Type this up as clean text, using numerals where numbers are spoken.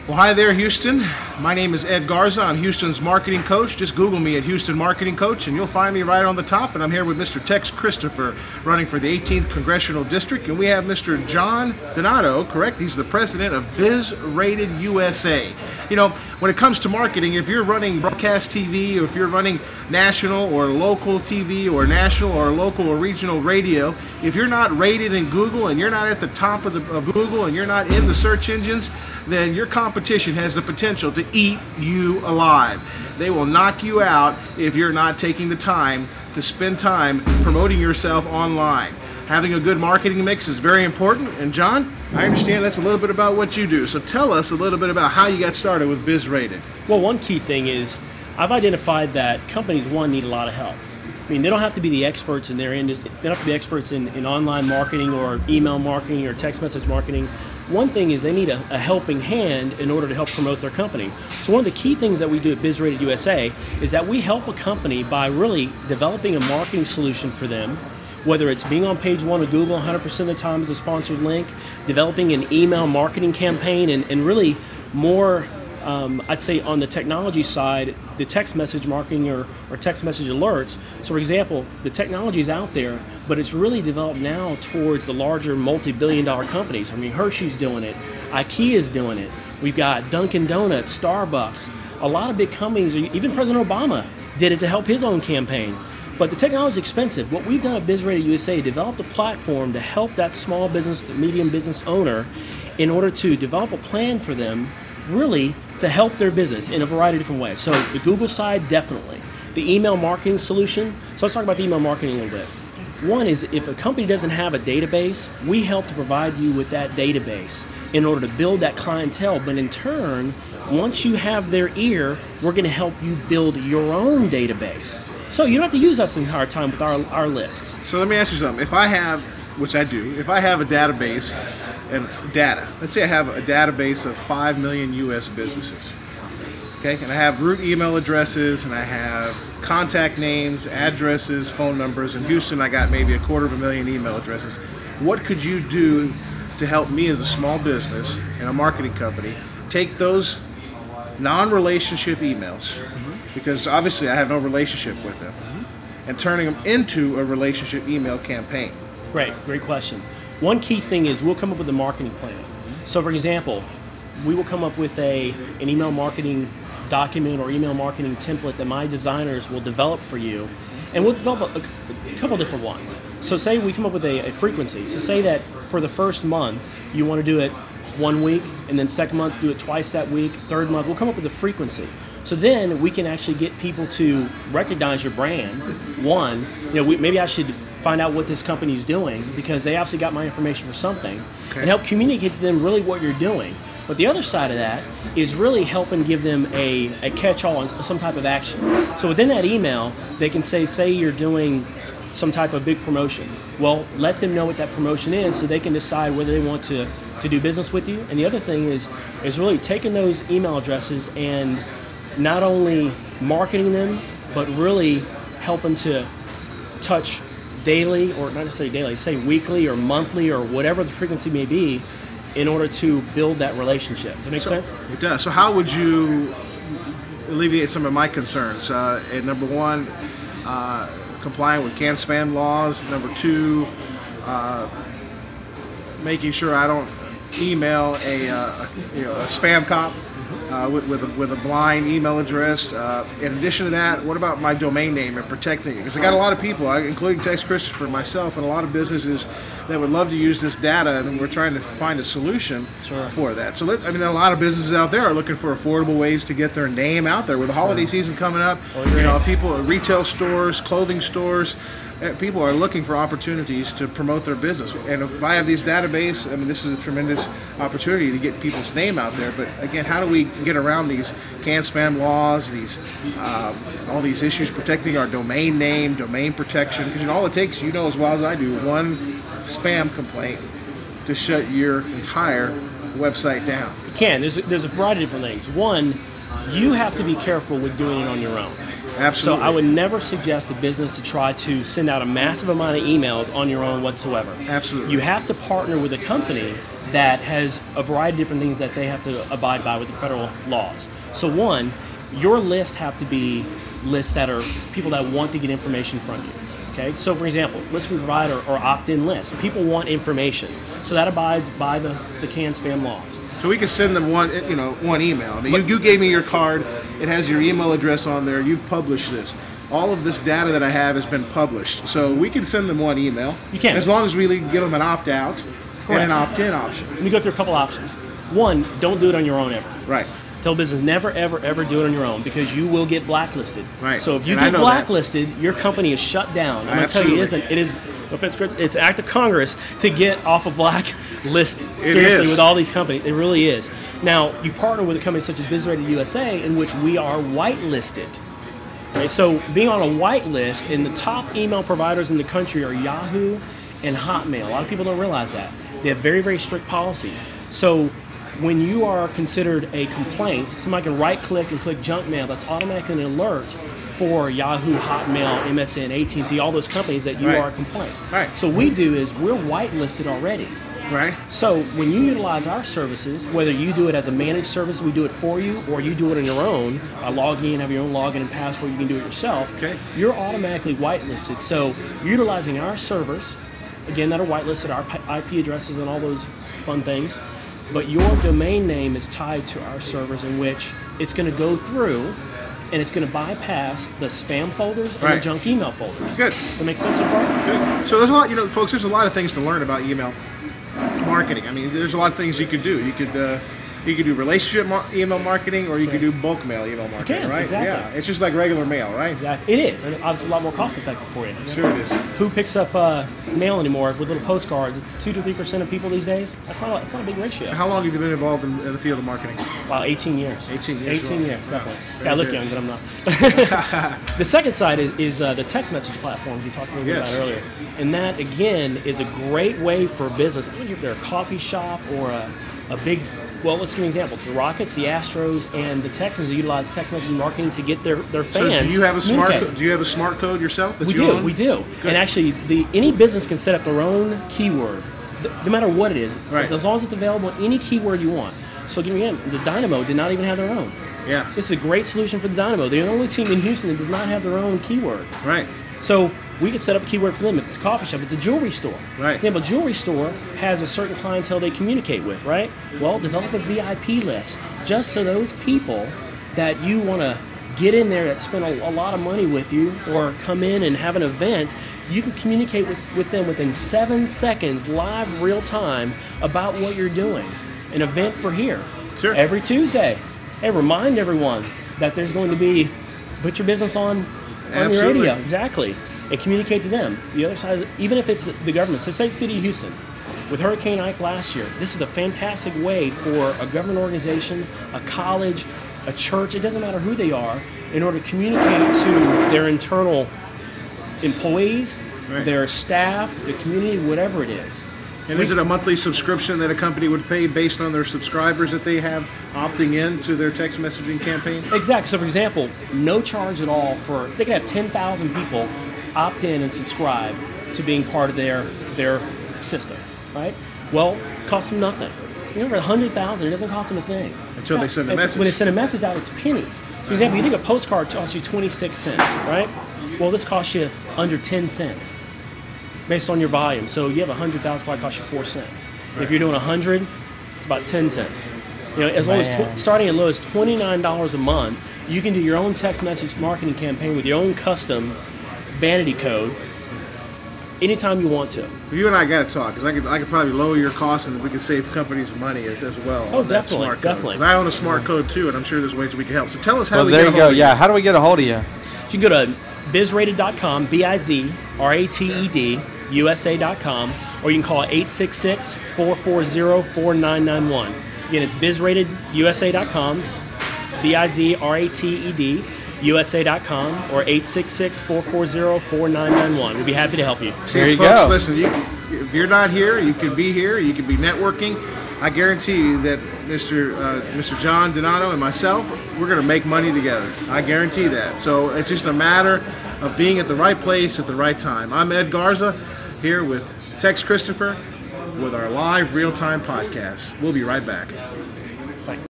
Well, hi there, Houston. My name is Ed Garza. I'm Houston's marketing coach. Just Google me at Houston Marketing Coach, and you'll find me right on the top. And I'm here with Mr. Tex Christopher, running for the 18th Congressional District. And we have Mr. John Donato, correct? He's the president of BizRated USA. You know, when it comes to marketing, if you're running broadcast TV, or if you're running national or local TV, or national or local or regional radio, if you're not rated in Google and you're not at the top of Google and you're not in the search engines, then your competition has the potential to eat you alive. They will knock you out if you're not taking the time to spend time promoting yourself online. Having a good marketing mix is very important. And John, I understand that's a little bit about what you do. So tell us a little bit about how you got started with BizRated. Well, one key thing is I've identified that companies, one, need a lot of help. I mean, they don't have to be the experts in their industry. They don't have to be experts in online marketing or email marketing or text message marketing. One thing is they need a helping hand in order to help promote their company. So one of the key things that we do at BizRated USA is that we help a company by really developing a marketing solution for them, whether it's being on page 1 of Google 100% of the time as a sponsored link, developing an email marketing campaign, and really more, I'd say on the technology side, the text message marketing or text message alerts. So for example, the technology is out there, but it's really developed now towards the larger multi-billion-dollar companies. I mean, Hershey's doing it, IKEA's doing it, we've got Dunkin' Donuts, Starbucks, a lot of big companies, even President Obama did it to help his own campaign. But the technology is expensive. What we've done at BizRated USA, developed a platform to help that small business to medium business owner in order to develop a plan for them really to help their business in a variety of different ways. So the Google side, definitely. The email marketing solution, so let's talk about the email marketing a little bit. One is if a company doesn't have a database, we help to provide you with that database in order to build that clientele. But in turn, once you have their ear, we're going to help you build your own database. So you don't have to use us the entire time with our lists. So let me ask you something. If I have, which I do, if I have a database and data, let's say I have a database of 5 million US businesses, okay, and I have root email addresses and I have contact names, addresses, phone numbers. In Houston, I got maybe 250,000 email addresses. What could you do to help me as a small business and a marketing company take those non-relationship emails, because obviously I have no relationship with them, and turning them into a relationship email campaign? Great question. One key thing is we'll come up with a marketing plan. So for example, we will come up with an email marketing document or email marketing template that my designers will develop for you, and we'll develop a couple different ones. So say we come up with a frequency. So say that for the first month you want to do it 1 week, and then second month do it twice that week, third month we'll come up with a frequency. So then we can actually get people to recognize your brand. One, maybe I should find out what this company is doing because they obviously got my information for something, okay, and help communicate to them really what you're doing. But the other side of that is really helping give them a catch-all on some type of action. So within that email, they can say you're doing some type of big promotion. Well, let them know what that promotion is so they can decide whether they want to do business with you. And the other thing is really taking those email addresses and not only marketing them, but really helping to touch daily, or not necessarily daily, say weekly or monthly or whatever the frequency may be, in order to build that relationship. Does that make sense? It does. So how would you alleviate some of my concerns? And number one, complying with canned spam laws. Number two, making sure I don't email a spam cop with a blind email address. In addition to that, what about my domain name and protecting it? Because I got a lot of people, including Tex Christopher, myself, and a lot of businesses that would love to use this data, and we're trying to find a solution for that. So a lot of businesses out there are looking for affordable ways to get their name out there. With the holiday season coming up, people, retail stores, clothing stores, people are looking for opportunities to promote their business. And if I have these database, this is a tremendous opportunity to get people's name out there. But again, how do we get around these canned spam laws, all these issues protecting our domain name, domain protection? Because all it takes, as well as I do, one spam complaint to shut your entire website down. You can. There's a variety of different things. One, you have to be careful with doing it on your own. Absolutely. So I would never suggest a business to try to send out a massive amount of emails on your own whatsoever. Absolutely. You have to partner with a company that has a variety of different things that they have to abide by with the federal laws. So one, your lists have to be lists that are people that want to get information from you. Okay, so for example, lists we provide are opt-in lists. People want information, so that abides by the canned spam laws. So we can send them one email. You gave me your card. It has your email address on there. You've published this. All of this data that I have has been published. So we can send them one email. You can. As long as we give them an opt-out and an opt-in option. Let me go through a couple options. One, don't do it on your own ever. Right. Tell business never, ever, ever do it on your own because you will get blacklisted. Right. So if you get blacklisted, your company is shut down. I'm going to tell you, it's act of Congress to get off a blacklisted. Seriously, with all these companies, it really is. Now, you partner with a company such as BizRated USA, in which we are whitelisted. Right? So being on a whitelist, and the top email providers in the country are Yahoo and Hotmail. A lot of people don't realize that. They have very, very strict policies. So when you are considered a complaint, somebody can right-click and click junk mail. That's automatically an alert for Yahoo, Hotmail, MSN, AT&T, all those companies that you are a complaint. Right. So we do is we're whitelisted already. Right. So when you utilize our services, whether you do it as a managed service, we do it for you, or you do it on your own, log in, have your own login and password, you can do it yourself, you're automatically whitelisted. So you're utilizing our servers, again, that are whitelisted, our IP addresses and all those fun things, but your domain name is tied to our servers, in which it's going to go through and it's going to bypass the spam folders and the junk email folders. Good. Does that make sense so far? Good. So there's a lot, folks, there's a lot of things to learn about email marketing. I mean, there's a lot of things you could do. You could do relationship email marketing, or you could do bulk mail email marketing, right? Exactly. Yeah, it's just like regular mail, right? Exactly. It is, and obviously a lot more cost effective for you. Sure it is. Who picks up mail anymore with little postcards? 2 to 3% of people these days. That's not a big ratio. So how long have you been involved in the field of marketing? Wow, 18 years. 18 years. 18 years, definitely. Yeah, I look young, but I'm not. The second side is the text message platforms you talked a little bit about earlier, and that again is a great way for business. I don't know if they're a coffee shop or a big. Well, let's give an example. The Rockets, the Astros, and the Texans utilize text messaging marketing to get their fans. So do you have a smart code yourself? We do. Good. And actually, any business can set up their own keyword, no matter what it is, as long as it's available. Any keyword you want. So again, the Dynamo did not even have their own. Yeah. This is a great solution for the Dynamo. They're the only team in Houston that does not have their own keyword. Right. So we can set up a keyword for them. If it's a coffee shop, it's a jewelry store. Right. For example, a jewelry store has a certain clientele they communicate with, right? Well, develop a VIP list just so those people that you want to get in there that spend a lot of money with you or come in and have an event, you can communicate with them within 7 seconds, live, real time, about what you're doing. An event for here. Sure. Every Tuesday. Hey, remind everyone that there's going to be, put your business on your radio. Exactly. And communicate to them. The other side is, even if it's the government, so say City of Houston, with Hurricane Ike last year, this is a fantastic way for a government organization, a college, a church, it doesn't matter who they are, in order to communicate to their internal employees, their staff, the community, whatever it is. And is it a monthly subscription that a company would pay based on their subscribers that they have opting in to their text messaging campaign? Exactly. So for example, no charge at all for, they can have 10,000 people opt in and subscribe to being part of their system, right? Well, it costs them nothing. Over 100,000, it doesn't cost them a thing. Until they send a message. When they send a message out, it's pennies. So for example, you think a postcard costs you 26 cents, right? Well, this costs you under 10 cents based on your volume. So you have 100,000, probably cost you 4 cents. Right. If you're doing 100, it's about 10 cents. As long as starting as low as $29 a month, you can do your own text message marketing campaign with your own custom vanity code anytime you want to. You and I got to talk, because I could probably lower your costs and we could save companies money as well. Oh, definitely, definitely. I own a smart code too, and I'm sure there's ways we can help. So tell us how we get a hold of you. Yeah, how do we get a hold of you? You can go to BizRated.com, BizRated, USA.com, or you can call 866-440-4991. Again, it's BizRatedUSA.com, BizRated, USA.com, or 866-440-4991. We'd be happy to help you. See, folks, listen, if you're not here, you can be here. You can be networking. I guarantee you that Mr. John Donato and myself, we're going to make money together. I guarantee that. So it's just a matter of being at the right place at the right time. I'm Ed Garza, here with Tex Christopher. with our live real-time podcast. We'll be right back.